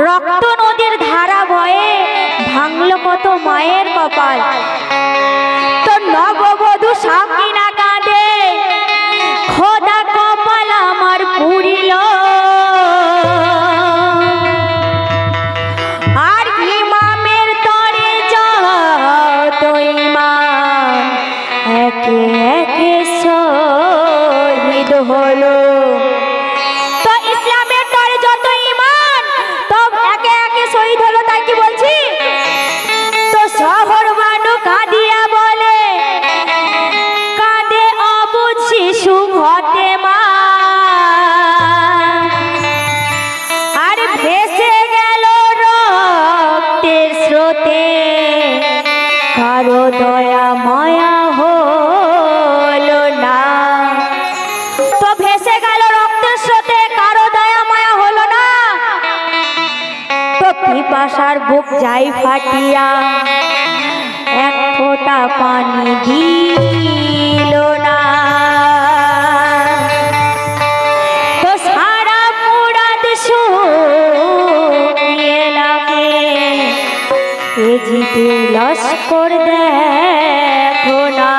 রক্ত নদীর ধারা বয়ে ভাঙলো কত মায়ের কপাল। তো নববধূ সাকিনা কাঁদে, খোদা কপাল আমার পুরিল। আর ইমামের তরে যত ইমান একে একে শহীদ হলো। তো ইসলামের তরে যত ইমান সব একে একে শহীদ হলো। তাই কি বলছি? তো শহর মানু কাঁদিয়া বলে, কাঁদে অবুঝ শিশু ঘটে মা। আর ভেসে গেল রক্তের স্রোতে, কারো দয়া মায়া হলো না। তো ভেসে গেল রক্তের স্রোতে, কারো দয়া মায়া হলো না। তো পিপাসার বুক যাই ফাটিয়া, এক ফোঁটা পানি দিল না। তো সারা মুরাদ শুকিয়ে লাগে, এ জিতে লস্কর দেখো না।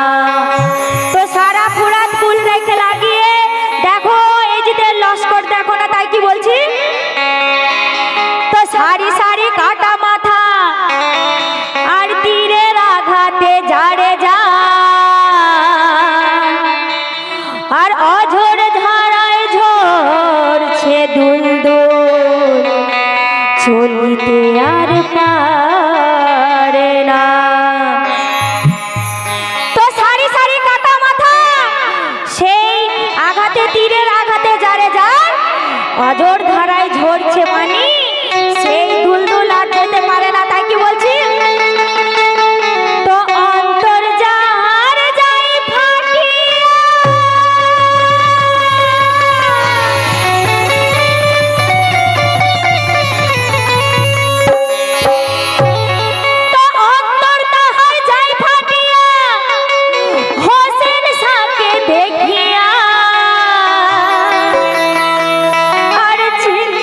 তো সারা ফুরাত ফুল রেখে লাগিয়ে দেখো, এই জিতে লস্কর দেখো না। তাই কি বলছি? তো সারি সারি কাটা মাথা আর তীরের আঘাতে জাড়ে যা, আর অঝোর ধারায় ঝরছে দুলদুল, চলিতে আর পারে না। তো সারি সারি কাটা মাথা, সেই আঘাতে তীরের আঘাতে জাড়ে যা, অঝোর ধারায় ঝরছে পানি, সেই দুলদুল আর যেতে পারে না। তাই কি বলছি? তো অন্তর যার যাই ফাটিয়া, তো অন্তর তাহার যাই ফাটিয়া, হোসেন শাহকে দেখিয়া, আর ছিল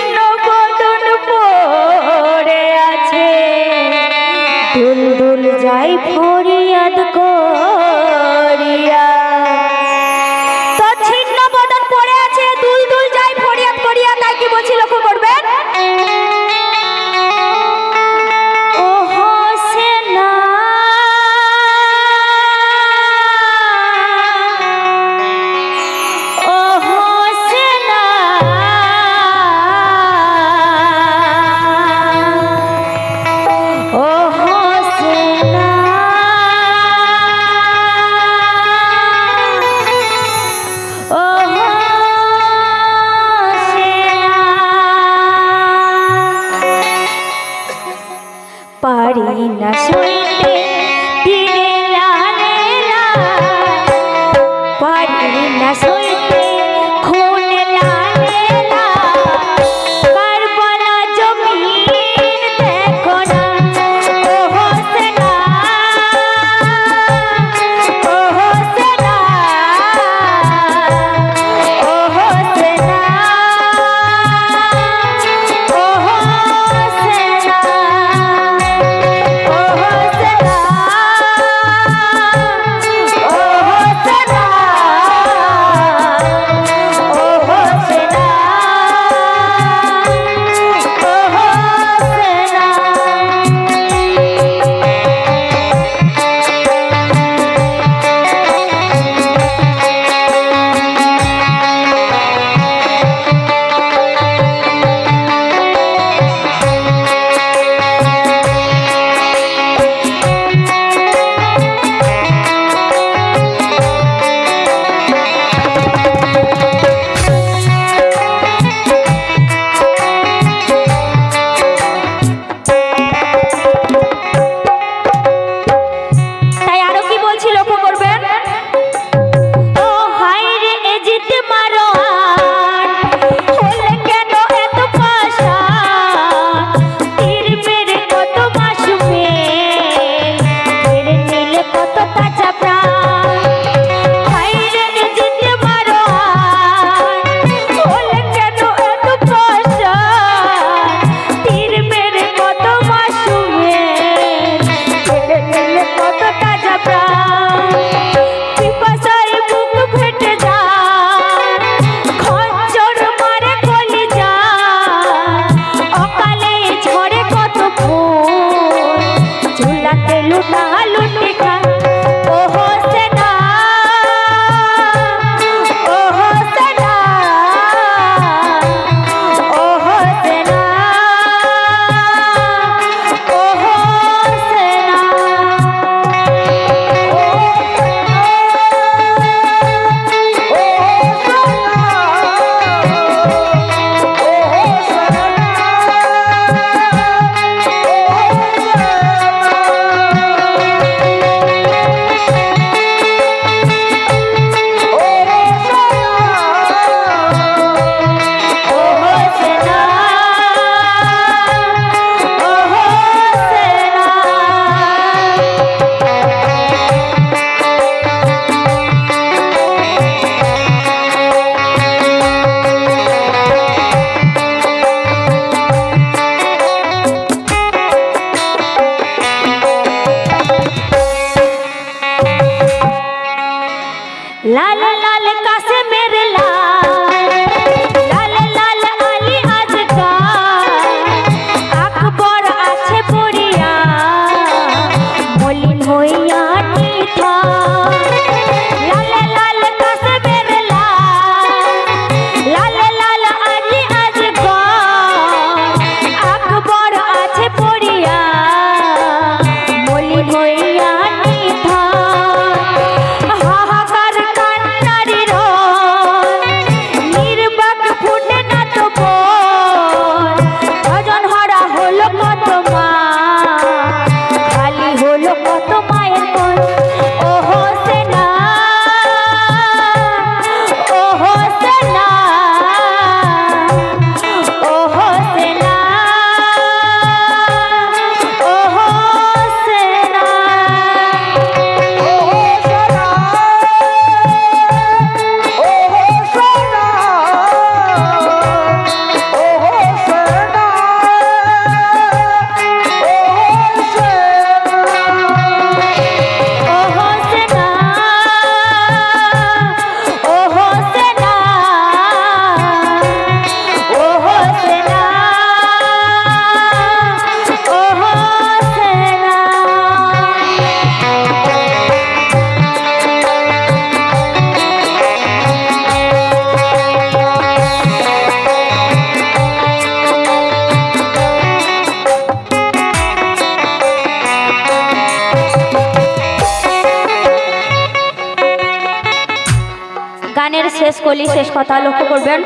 বলি, শেষ কথা লক্ষ্য করবেন।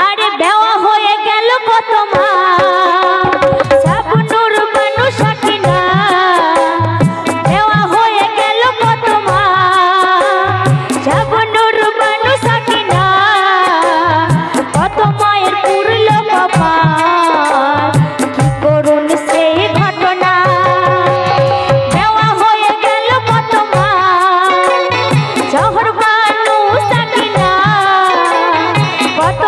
আরে দেওয়া হয়ে গেল কত মা শাবনূর বানু সাকিনা, দেওয়া হয়ে গেল কত মা শাবনূর বানু সাকিনা, কত মায়ের পুরল কপাল, কি করুন সেই ঘটনা। দেওয়া হয়ে গেল কত মা জহর বানু সাকিনা, কত